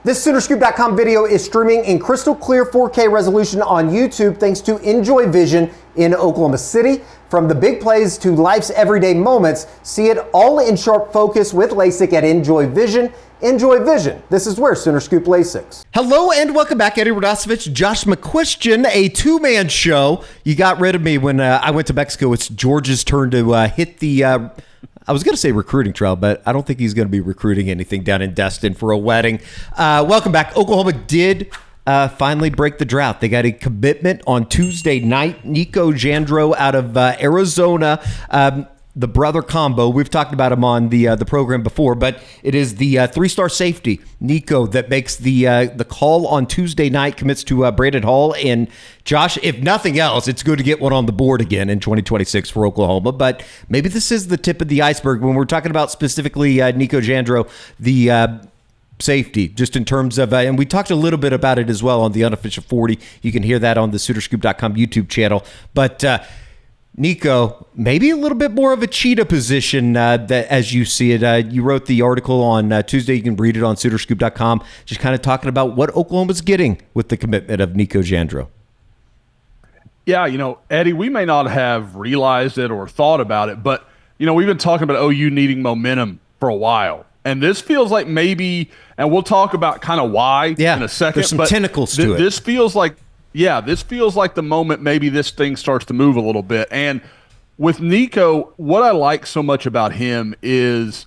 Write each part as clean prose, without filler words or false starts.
This SoonerScoop.com video is streaming in crystal clear 4K resolution on YouTube thanks to Enjoy Vision in Oklahoma City. From the big plays to life's everyday moments, see it all in sharp focus with LASIK at Enjoy Vision. Enjoy Vision. This is where Sooner Scoop LASIK. Hello and welcome back. Eddie Radosevich, Josh McCuistion, a two-man show. You got rid of me when I went to Mexico. It's George's turn to hit the... I was going to say recruiting trail, but I don't think he's going to be recruiting anything down in Destin for a wedding. Welcome back. Oklahoma did finally break the drought. They got a commitment on Tuesday night. Nico Jandro out of Arizona. The brother combo. We've talked about him on the program before, but it is the three-star safety, Nico, that makes the call on Tuesday night, commits to Braden Hall. And Josh, if nothing else, it's good to get one on the board again in 2026 for Oklahoma. But maybe this is the tip of the iceberg when we're talking about specifically Nico Jandro, the safety, just in terms of, and we talked a little bit about it as well on the Unofficial 40. You can hear that on the SoonerScoop.com YouTube channel. But Nico, maybe a little bit more of a cheetah position that as you see it. You wrote the article on Tuesday. You can read it on SoonerScoop.com, just kind of talking about what Oklahoma's getting with the commitment of Nico Jandro. Yeah, Eddie, we may not have realized it or thought about it, but, we've been talking about OU needing momentum for a while. And this feels like maybe, and we'll talk about kind of why in a second. There's some tentacles to it. This feels like the moment maybe this thing starts to move a little bit. And with Nico, what I like so much about him is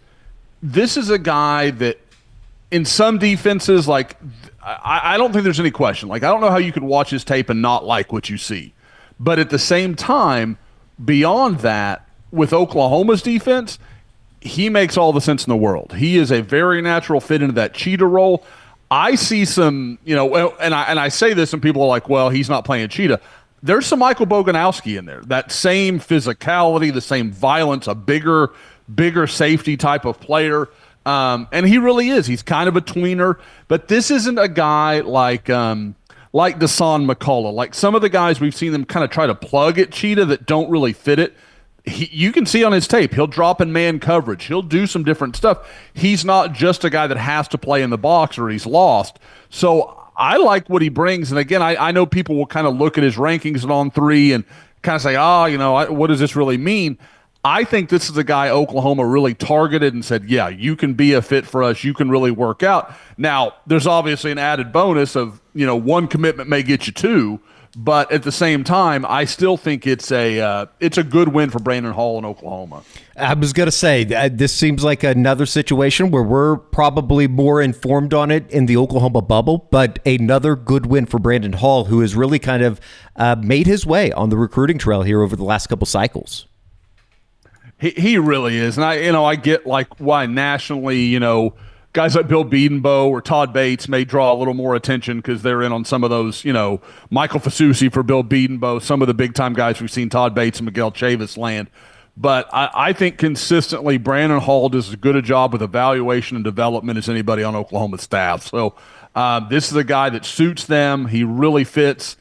this is a guy that in some defenses, like, I don't think there's any question. Like, I don't know how you could watch his tape and not like what you see. But at the same time, beyond that, with Oklahoma's defense, he makes all the sense in the world. He is a very natural fit into that cheetah role. I see some, and I say this and people are like, well, he's not playing cheetah. There's some Michael Boganowski in there. That same physicality, the same violence, a bigger safety type of player. And he really is. He's kind of a tweener. But this isn't a guy like Dasan McCullough. Like some of the guys we've seen them kind of try to plug at cheetah that don't really fit it. You can see on his tape, he'll drop in man coverage. He'll do some different stuff. He's not just a guy that has to play in the box or he's lost. So I like what he brings. And again, I know people will kind of look at his rankings and on three and kind of say, what does this really mean? I think this is a guy Oklahoma really targeted and said, yeah, you can be a fit for us. You can really work out. Now, there's obviously an added bonus of, one commitment may get you two. But at the same time, I still think it's a good win for Brandon Hall in Oklahoma. I was going to say, this seems like another situation where we're probably more informed on it in the Oklahoma bubble, but another good win for Brandon Hall, who has really kind of made his way on the recruiting trail here over the last couple cycles. He really is. And I get like why nationally, guys like Bill Bedenbaugh or Todd Bates may draw a little more attention because they're in on some of those, Michael Fasusi for Bill Bedenbaugh, some of the big-time guys we've seen Todd Bates and Miguel Chavis land. But I think consistently Brandon Hall does as good a job with evaluation and development as anybody on Oklahoma's staff. So this is a guy that suits them. He really fits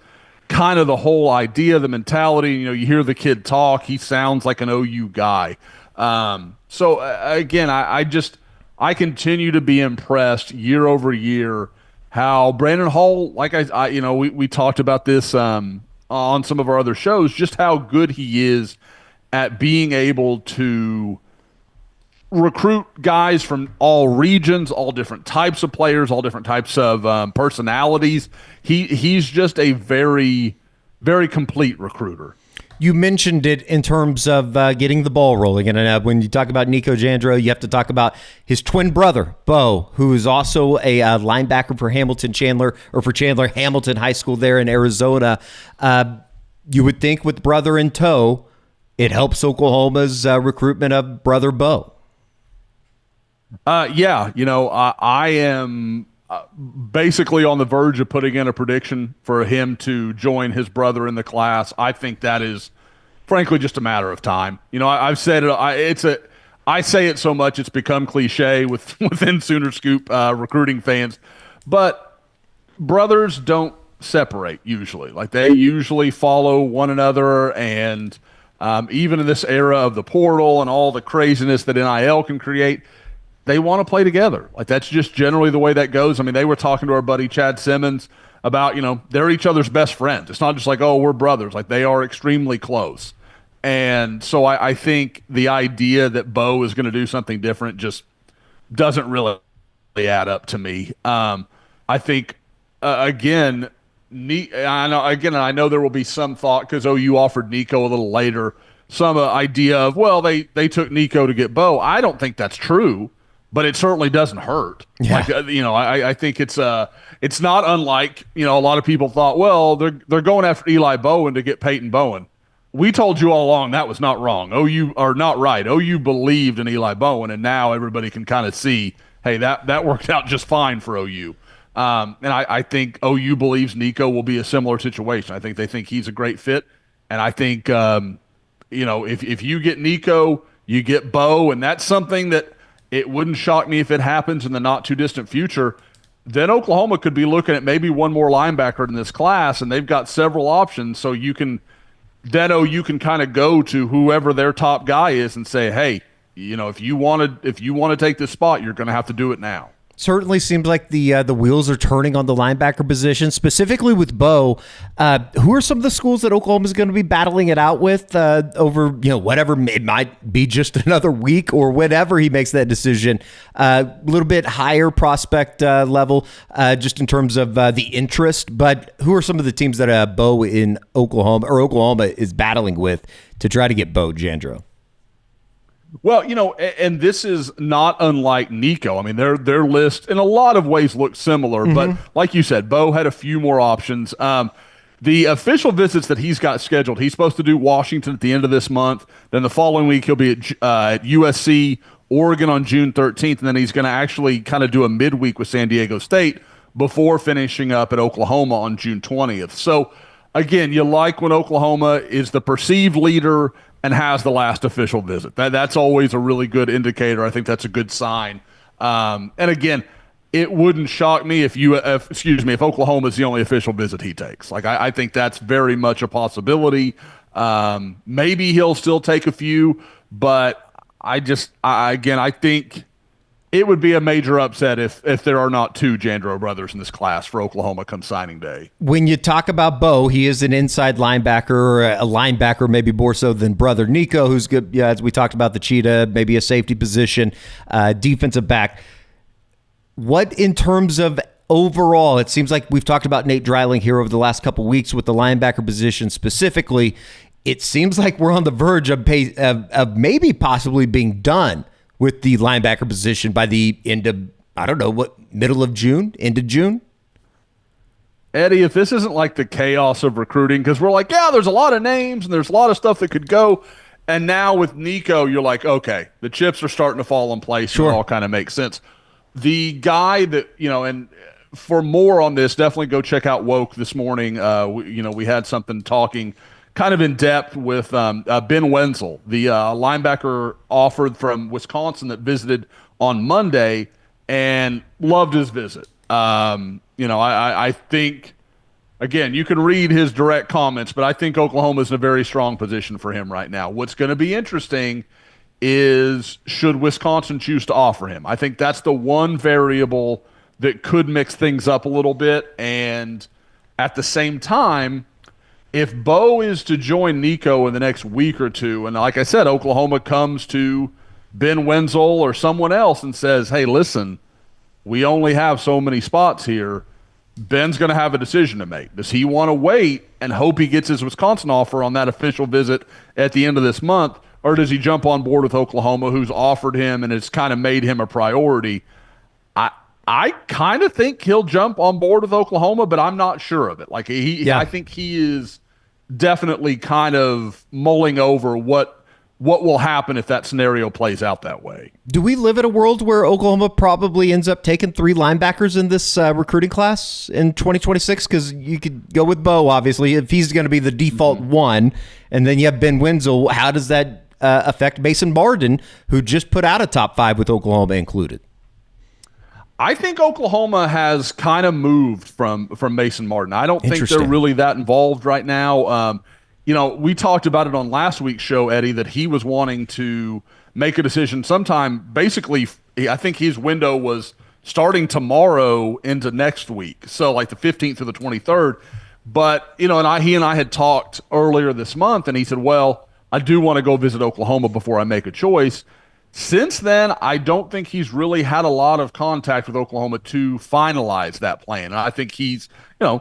kind of the whole idea, the mentality. You hear the kid talk. He sounds like an OU guy. Again, I continue to be impressed year over year how Brandon Hall, like we talked about this on some of our other shows, just how good he is at being able to recruit guys from all regions, all different types of players, all different types of personalities. He's just a very, very complete recruiter. You mentioned it in terms of getting the ball rolling. And when you talk about Nico Jandro, you have to talk about his twin brother, Bo, who is also a linebacker for Chandler Hamilton High School there in Arizona. You would think with brother in tow, it helps Oklahoma's recruitment of brother Bo. I am basically on the verge of putting in a prediction for him to join his brother in the class. I think that is, frankly, just a matter of time. I've said it. I say it so much it's become cliche within Sooner Scoop recruiting fans, but brothers don't separate usually. Like they usually follow one another, and even in this era of the portal and all the craziness that NIL can create, they want to play together. Like, that's just generally the way that goes. I mean, they were talking to our buddy Chad Simmons about, they're each other's best friends. It's not just like, oh, we're brothers. Like, they are extremely close. And so I think the idea that Bo is going to do something different just doesn't really add up to me. I think, again, I know there will be some thought, because OU offered Nico a little later, some idea of, well, they took Nico to get Bo. I don't think that's true, but it certainly doesn't hurt. Yeah. Like, I think it's not unlike, a lot of people thought, well, they're going after Eli Bowen to get Peyton Bowen. We told you all along that was not wrong. OU are not right. OU believed in Eli Bowen, and now everybody can kind of see, hey, that worked out just fine for OU. And I think OU believes Nico will be a similar situation. I think they think he's a great fit, and I think if you get Nico, you get Bo, and that's something that it wouldn't shock me if it happens in the not too distant future. Then Oklahoma could be looking at maybe one more linebacker in this class, and they've got several options, so you can kind of go to whoever their top guy is and say, hey, if you want to take this spot, you're going to have to do it now. Certainly seems like the wheels are turning on the linebacker position, specifically with Bo. Who are some of the schools that Oklahoma is going to be battling it out with over, whatever, it might be just another week or whenever he makes that decision? A little bit higher prospect level, just in terms of the interest. But who are some of the teams that Bo in Oklahoma is battling with to try to get Bo Jandro? Well, and this is not unlike Nico. I mean, their list in a lot of ways looks similar, but like you said, Bo had a few more options. The official visits that he's got scheduled, he's supposed to do Washington at the end of this month. Then the following week, he'll be at USC, Oregon on June 13th, and then he's going to actually kind of do a midweek with San Diego State before finishing up at Oklahoma on June 20th. So, again, you like when Oklahoma is the perceived leader and has the last official visit. That's always a really good indicator. I think that's a good sign. And again, it wouldn't shock me if Oklahoma is the only official visit he takes. Like, I think that's very much a possibility. Maybe he'll still take a few, but I think it would be a major upset if there are not two Jandro brothers in this class for Oklahoma come signing day. When you talk about Bo, he is an inside linebacker, or a linebacker maybe more so than brother Nico, who's good, as we talked about, the cheetah, maybe a safety position, defensive back. What in terms of overall, it seems like we've talked about Nate Dreiling here over the last couple of weeks with the linebacker position specifically. It seems like we're on the verge of maybe possibly being done with the linebacker position by the end of, middle of June, end of June? Eddie, if this isn't like the chaos of recruiting, because we're like, yeah, there's a lot of names and there's a lot of stuff that could go. And now with Nico, you're like, okay, the chips are starting to fall in place. Sure. It all kind of makes sense. The guy that, and for more on this, definitely go check out Woke this morning. We had something talking kind of in depth with Ben Wenzel, the linebacker offered from Wisconsin that visited on Monday, and loved his visit. I think, again, you can read his direct comments, but I think Oklahoma is in a very strong position for him right now. What's going to be interesting is, should Wisconsin choose to offer him? I think that's the one variable that could mix things up a little bit. And at the same time, if Bo is to join Nico in the next week or two, and like I said, Oklahoma comes to Ben Wenzel or someone else and says, hey, listen, we only have so many spots here, Ben's going to have a decision to make. Does he want to wait and hope he gets his Wisconsin offer on that official visit at the end of this month, or does he jump on board with Oklahoma, who's offered him and has kind of made him a priority? I kind of think he'll jump on board with Oklahoma, but I'm not sure of it. Like, I think he is definitely kind of mulling over what will happen if that scenario plays out that way. Do we live in a world where Oklahoma probably ends up taking 3 linebackers in this recruiting class in 2026? Because you could go with Bo, obviously, if he's going to be the default one, and then you have Ben Wenzel. How does that affect Mason Martin, who just put out a top 5 with Oklahoma included? I think Oklahoma has kind of moved from Mason Martin. I don't think they're really that involved right now. We talked about it on last week's show, Eddie, that he was wanting to make a decision sometime basically I think his window was starting tomorrow into next week, so like the 15th to the 23rd. But he and I had talked earlier this month, and he said, "Well, I do want to go visit Oklahoma before I make a choice." Since then, I don't think he's really had a lot of contact with Oklahoma to finalize that plan. And I think he's,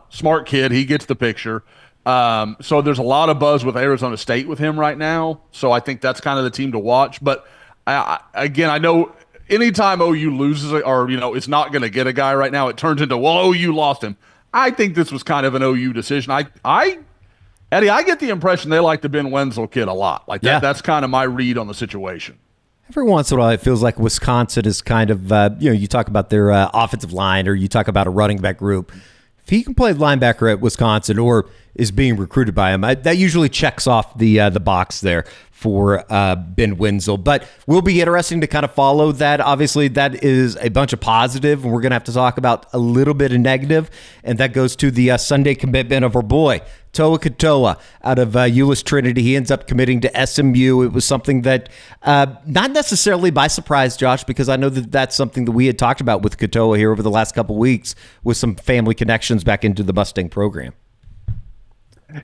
smart kid. He gets the picture. So there's a lot of buzz with Arizona State with him right now. So I think that's kind of the team to watch. But again, I know anytime OU loses or, it's not going to get a guy right now, it turns into, well, OU lost him. I think this was kind of an OU decision. Eddie, I get the impression they like the Ben Wenzel kid a lot. Like that's kind of my read on the situation. Every once in a while, it feels like Wisconsin is kind of, you talk about their offensive line or you talk about a running back group. If he can play linebacker at Wisconsin or is being recruited by him, that usually checks off the box there for Ben Wenzel. But will be interesting to kind of follow that. Obviously, that is a bunch of positive, and we're going to have to talk about a little bit of negative, and that goes to the Sunday commitment of our boy, Toa Katoa, out of Euless Trinity. He ends up committing to SMU. It was something that, not necessarily by surprise, Josh, because I know that that's something that we had talked about with Katoa here over the last couple of weeks with some family connections back into the Mustang program.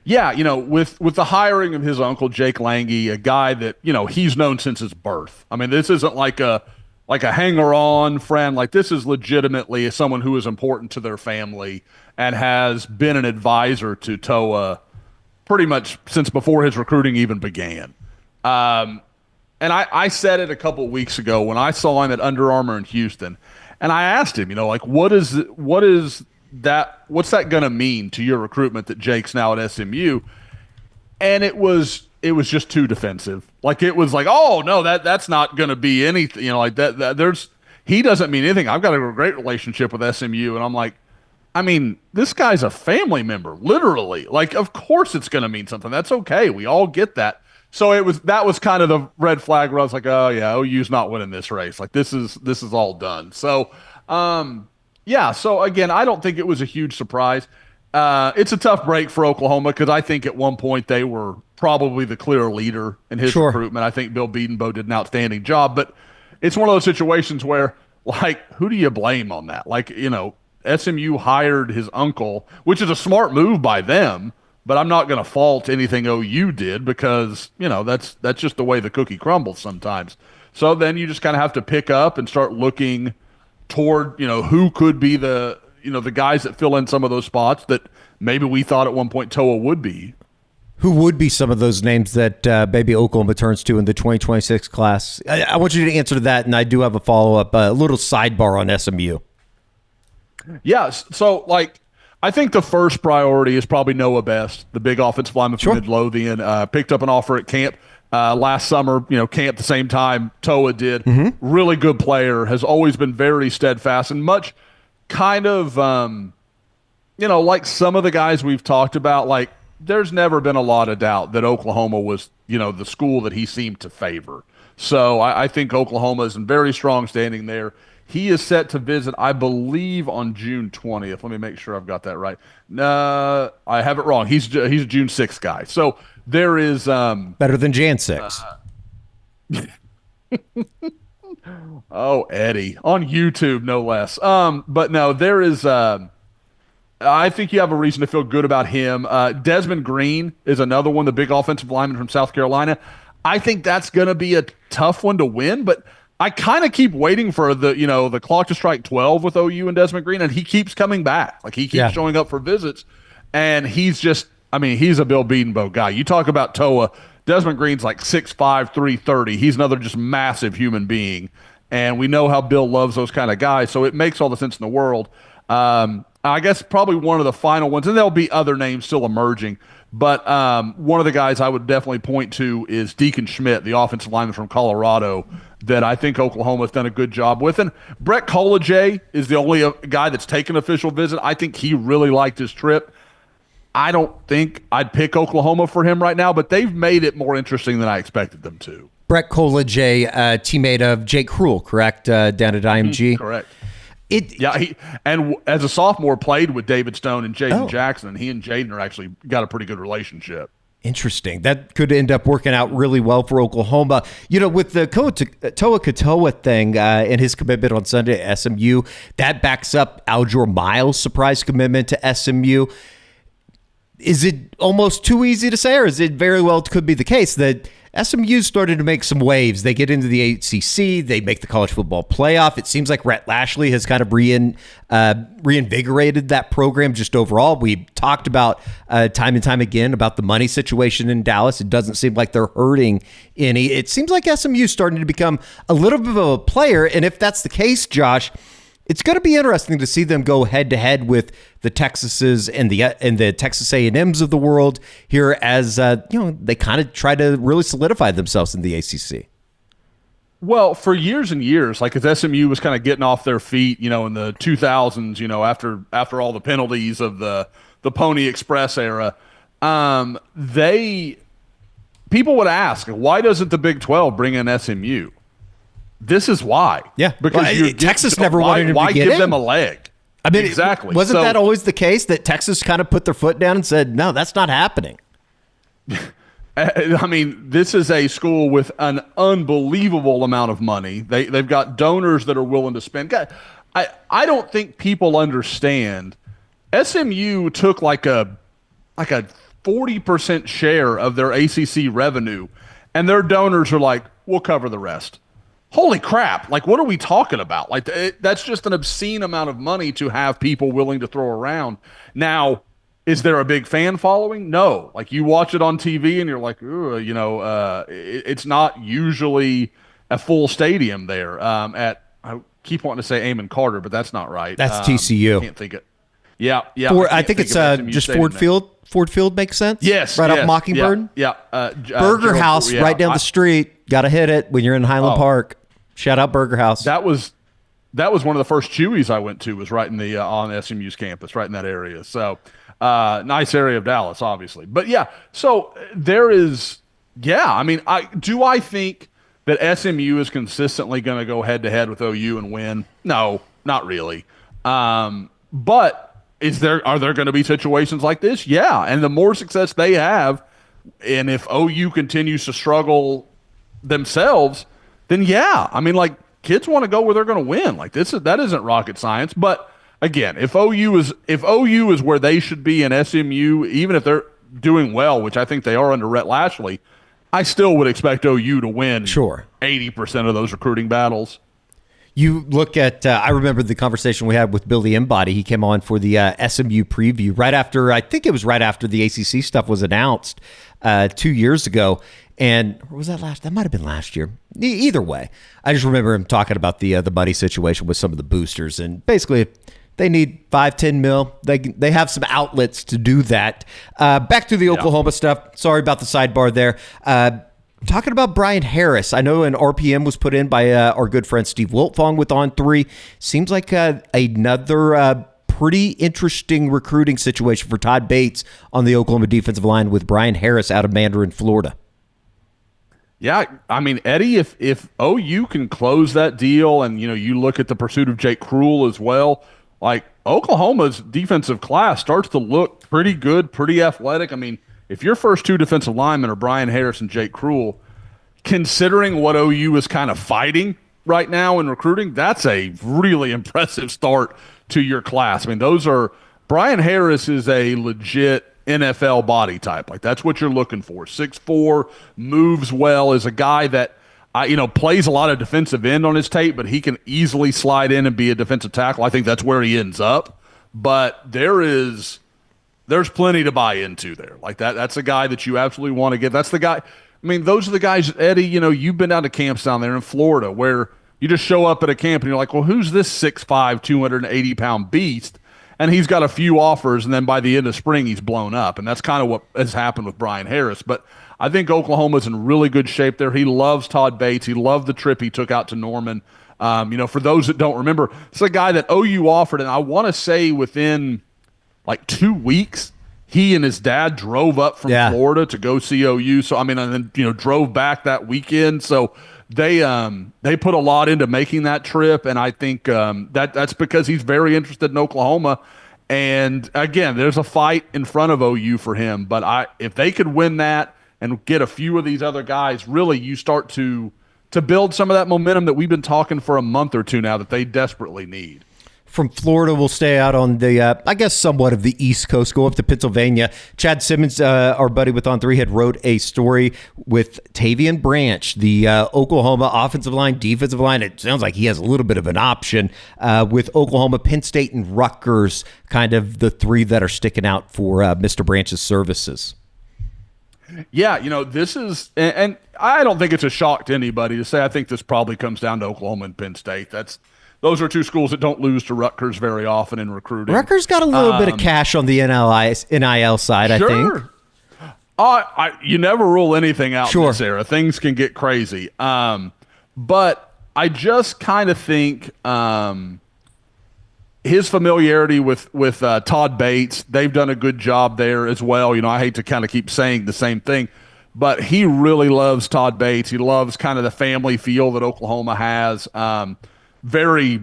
Yeah, with the hiring of his uncle Jake Lange, a guy that he's known since his birth. I mean, this isn't like a hanger-on friend. Like, this is legitimately someone who is important to their family and has been an advisor to Toa pretty much since before his recruiting even began. And I said it a couple weeks ago when I saw him at Under Armour in Houston, and I asked him, what's that going to mean to your recruitment that Jake's now at SMU? And it was just too defensive. Like, it was like, oh no, that's not going to be anything. Like that he doesn't mean anything. I've got a great relationship with SMU, and I'm like, I mean, this guy's a family member, literally. Like, of course it's going to mean something. That's okay. We all get that. So that was kind of the red flag where I was like, oh yeah, OU's not winning this race. Like, this is all done. So, yeah, so again, I don't think it was a huge surprise. It's a tough break for Oklahoma because I think at one point they were probably the clear leader in his recruitment. I think Bill Bedenbaugh did an outstanding job, but it's one of those situations where, like, who do you blame on that? Like, SMU hired his uncle, which is a smart move by them, but I'm not going to fault anything OU did because, that's just the way the cookie crumbles sometimes. So then you just kind of have to pick up and start looking toward, who could be the guys that fill in some of those spots that maybe we thought at one point Toa would be. Who would be some of those names that maybe Oklahoma turns to in the 2026 class? I want you to answer to that, and I do have a follow-up, a little sidebar on SMU. Yes. So, I think the first priority is probably Noah Best, the big offensive lineman from Midlothian. Picked up an offer at camp last summer, camp the same time Toa did. Mm-hmm. Really good player, has always been very steadfast and much kind of, like some of the guys we've talked about, like, there's never been a lot of doubt that Oklahoma was, the school that he seemed to favor. So I think Oklahoma is in very strong standing there. He is set to visit, I believe, on June 20th. Let me make sure I've got that right. I have it wrong. He's a June 6th guy. So there is better than Jan 6. Oh, Eddie, on YouTube, no less. But no, there is. I think you have a reason to feel good about him. Desmond Green is another one, the big offensive lineman from South Carolina. I think that's going to be a tough one to win, but I kind of keep waiting for the clock to strike 12 with OU and Desmond Green, and he keeps coming back. Like, he keeps showing up for visits, and he's just, he's a Bill Bedenbaugh guy. You talk about Toa, Desmond Green's like 6'5", 330. He's another just massive human being, and we know how Bill loves those kind of guys, so it makes all the sense in the world. I guess probably one of the final ones, and there'll be other names still emerging, but one of the guys I would definitely point to is Deacon Schmidt, the offensive lineman from Colorado, that I think Oklahoma's done a good job with. And Brett Colajay is the only guy that's taken an official visit. I think he really liked his trip. I don't think I'd pick Oklahoma for him right now, but they've made it more interesting than I expected them to. Brett Colajay, teammate of Jake Krull, correct, down at IMG? Correct. He as a sophomore played with David Stone and Jaden Jackson, and he and Jaden are actually got a pretty good relationship. Interesting. That could end up working out really well for Oklahoma. With the Toa Katoa thing and his commitment on Sunday at SMU, that backs up Aljur Miles' surprise commitment to SMU. Is it almost too easy to say, or is it very well could be the case that SMU started to make some waves? They get into the ACC. They make the college football playoff. It seems like Rhett Lashley has kind of reinvigorated that program just overall. We talked about time and time again about the money situation in Dallas. It doesn't seem like they're hurting any. It seems like SMU is starting to become a little bit of a player. And if that's the case, Josh, it's going to be interesting to see them go head to head with the Texases and the Texas A&Ms of the world here as they kind of try to really solidify themselves in the ACC. Well, for years and years, like as SMU was kind of getting off their feet, in the 2000s, after all the penalties of the Pony Express era, people would ask, why doesn't the Big 12 bring in SMU? This is why. Yeah, because Texas never wanted him to get in. Why give them a leg? I mean, exactly. Wasn't that always the case that Texas kind of put their foot down and said, no, that's not happening? I mean, this is a school with an unbelievable amount of money. They've got donors that are willing to spend. I don't think people understand. SMU took like a 40% share of their ACC revenue, and their donors are like, we'll cover the rest. Holy crap. Like, what are we talking about? Like, that's just an obscene amount of money to have people willing to throw around. Now, is there a big fan following? No. Like, you watch it on TV and you're like, it's not usually a full stadium there. I keep wanting to say Amon Carter, but that's not right. That's TCU. Can't think it. Yeah. I think it's just Ford Field. Ford Field makes sense? Yes. Right off Mockingbird? Yeah. Burger House right down the street. Got to hit it when you're in Highland Park. Shout out Burger House. That was one of the first Chewies I went to, was right in the on SMU's campus, right in that area. So nice area of Dallas, obviously. But yeah, so there is, I mean, I think that SMU is consistently going to go head to head with OU and win? No, not really. But are there going to be situations like this? Yeah, and the more success they have, and if OU continues to struggle themselves, then I mean, like, kids want to go where they're going to win. Like, that isn't rocket science. But again, if OU is where they should be in SMU, even if they're doing well, which I think they are under Rhett Lashley, I still would expect OU to win 80% of those recruiting battles. You look at, I remember the conversation we had with Billy Embody. He came on for the SMU preview right after the ACC stuff was announced 2 years ago. And or was that might have been last year. Either way, I just remember him talking about the money situation with some of the boosters. And basically, they need 5-10 mil. They have some outlets to do that. Back to the Oklahoma stuff. Sorry about the sidebar there. Talking about Brian Harris, I know an RPM was put in by our good friend Steve Wiltfong with On3. Seems like another pretty interesting recruiting situation for Todd Bates on the Oklahoma defensive line with Brian Harris out of Mandarin, Florida. Yeah, I mean, Eddie, if OU can close that deal, and you look at the pursuit of Jake Krull as well, like, Oklahoma's defensive class starts to look pretty good, pretty athletic. I mean, if your first two defensive linemen are Brian Harris and Jake Krull, considering what OU is kind of fighting right now in recruiting, that's a really impressive start to your class. I mean, Brian Harris is a legit NFL body type. Like, that's what you're looking for. 6'4", moves well, is a guy that plays a lot of defensive end on his tape, but he can easily slide in and be a defensive tackle. I think that's where he ends up. But there's plenty to buy into there. Like, that's a guy that you absolutely want to get. That's the guy. I mean, those are the guys, Eddie, you've been down to camps down there in Florida where you just show up at a camp and you're like, well, who's this 6'5", 280-pound beast? And he's got a few offers, and then by the end of spring, he's blown up. And that's kind of what has happened with Brian Harris. But I think Oklahoma's in really good shape there. He loves Todd Bates. He loved the trip he took out to Norman. For those that don't remember, it's a guy that OU offered, and I want to say within like 2 weeks, he and his dad drove up from Florida to go see OU. So, I mean, and then, drove back that weekend. So they put a lot into making that trip, and I think that's because he's very interested in Oklahoma. And again, there's a fight in front of OU for him. But if they could win that and get a few of these other guys, really you start to build some of that momentum that we've been talking for a month or two now that they desperately need. From Florida, we'll stay out on the, I guess, somewhat of the East Coast, go up to Pennsylvania. Chad Simmons, our buddy with On 3, had wrote a story with Tavian Branch, the Oklahoma offensive line, defensive line. It sounds like he has a little bit of an option with Oklahoma, Penn State, and Rutgers, kind of the three that are sticking out for Mr. Branch's services. Yeah, this is, and I don't think it's a shock to anybody to say I think this probably comes down to Oklahoma and Penn State. Those are two schools that don't lose to Rutgers very often in recruiting. Rutgers got a little bit of cash on the NIL side, sure. I think. You never rule anything out Sure. in this era. Things can get crazy. But I just kind of think his familiarity with Todd Bates, they've done a good job there as well. I hate to kind of keep saying the same thing, but he really loves Todd Bates. He loves kind of the family feel that Oklahoma has. Very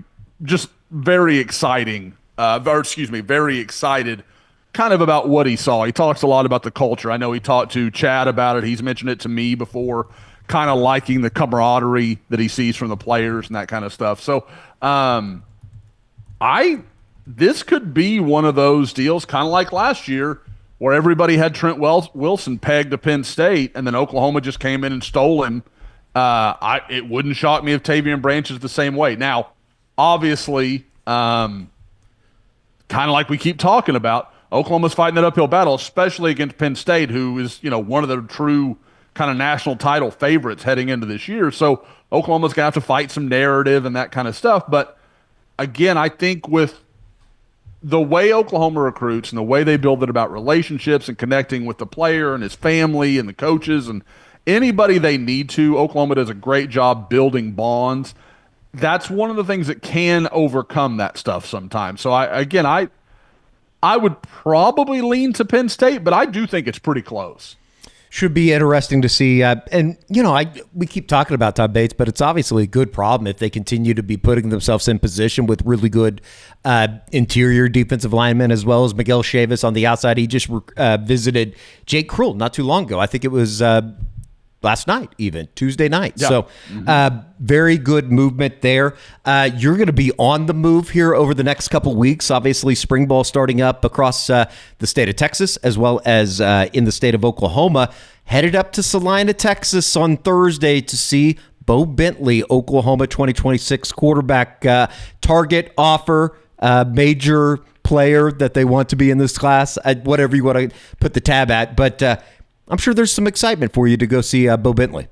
exciting, very excited kind of about what he saw. He talks a lot about the culture. I know he talked to Chad about it. He's mentioned it to me before, kind of liking the camaraderie that he sees from the players and that kind of stuff. So this could be one of those deals, kind of like last year, where everybody had Trent Wilson pegged to Penn State, and then Oklahoma just came in and stole him. It wouldn't shock me if Tavian Branch is the same way. Now, obviously, kind of like we keep talking about, Oklahoma's fighting that uphill battle, especially against Penn State, who is, one of the true kind of national title favorites heading into this year. So Oklahoma's going to have to fight some narrative and that kind of stuff. But again, I think with the way Oklahoma recruits and the way they build it about relationships and connecting with the player and his family and the coaches and anybody they need to, Oklahoma does a great job building bonds. That's one of the things that can overcome that stuff sometimes. So I would probably lean to Penn State, but I do think it's pretty close. Should be interesting to see. We keep talking about Todd Bates, but it's obviously a good problem if they continue to be putting themselves in position with really good interior defensive linemen, as well as Miguel Chavis on the outside. He just visited Jake Krull not too long ago. I think it was last night, even Tuesday night. Yeah. So very good movement there. You're going to be on the move here over the next couple weeks. Obviously, spring ball starting up across the state of Texas, as well as in the state of Oklahoma. Headed up to Celina, Texas on Thursday to see Bowe Bentley, Oklahoma 2026 quarterback. Target offer, major player that they want to be in this class, whatever you want to put the tab at. But I'm sure there's some excitement for you to go see Bowe Bentley.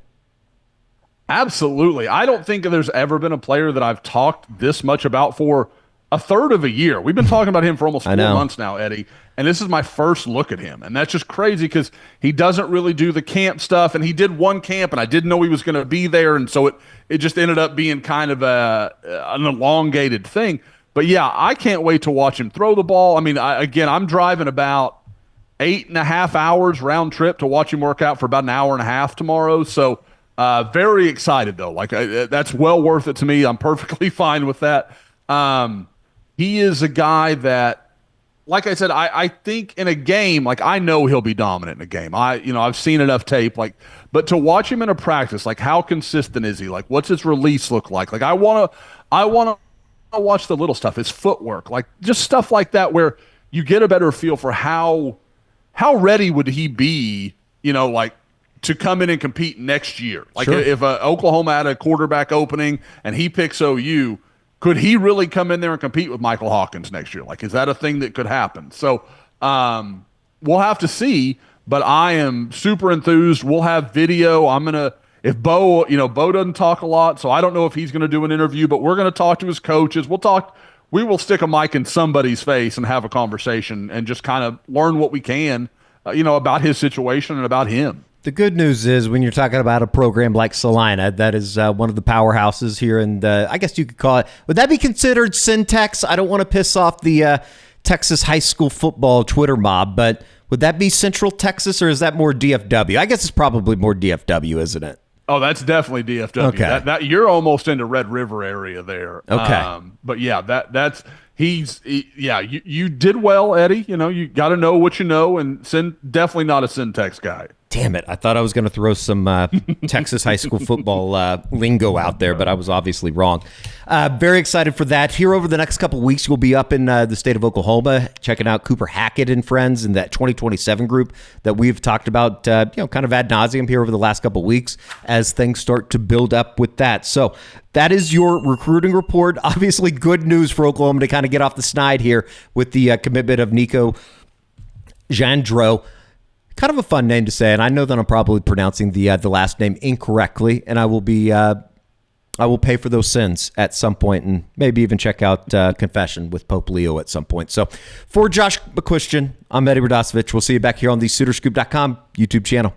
Absolutely. I don't think there's ever been a player that I've talked this much about for a third of a year. We've been talking about him for almost 4 months now, Eddie, and this is my first look at him. And that's just crazy because he doesn't really do the camp stuff, and he did one camp, and I didn't know he was going to be there, and so it just ended up being kind of an elongated thing. But, yeah, I can't wait to watch him throw the ball. I mean, I'm driving about 8.5 hours round trip to watch him work out for about an hour and a half tomorrow. So very excited, though. That's well worth it to me. I'm perfectly fine with that. He is a guy that, like I said, I think in a game, I know he'll be dominant in a game. I've seen enough tape, but to watch him in a practice, how consistent is he? What's his release look like? I want to watch the little stuff, his footwork, just stuff like that, where you get a better feel for how ready would he be, to come in and compete next year? Sure. If Oklahoma had a quarterback opening and he picks OU, could he really come in there and compete with Michael Hawkins next year? Is that a thing that could happen? So we'll have to see, but I am super enthused. We'll have video. If Bo doesn't talk a lot, so I don't know if he's going to do an interview, but we're going to talk to his coaches. We will stick a mic in somebody's face and have a conversation and just kind of learn what we can, about his situation and about him. The good news is when you're talking about a program like Celina, that is one of the powerhouses here, and I guess you could call it, would that be considered Syntex? I don't want to piss off the Texas high school football Twitter mob, but would that be Central Texas, or is that more DFW? I guess it's probably more DFW, isn't it? Oh, that's definitely DFW. Okay. That you're almost into Red River area there. Okay. But yeah, you did well, Eddie. You got to know what you know, and definitely not a syntax guy. Damn it. I thought I was going to throw some Texas high school football lingo out there, but I was obviously wrong. Very excited for that. Here over the next couple of weeks, we'll be up in the state of Oklahoma, checking out Cooper Hackett and friends in that 2027 group that we've talked about kind of ad nauseum here over the last couple of weeks as things start to build up with that. So that is your recruiting report. Obviously, good news for Oklahoma to kind of get off the snide here with the commitment of Nico Jandro. Kind of a fun name to say, and I know that I'm probably pronouncing the last name incorrectly, and I will pay for those sins at some point, and maybe even check out Confession with Pope Leo at some point. So, for Josh McCuistion, I'm Eddie Radosevich. We'll see you back here on the SoonerScoop.com YouTube channel.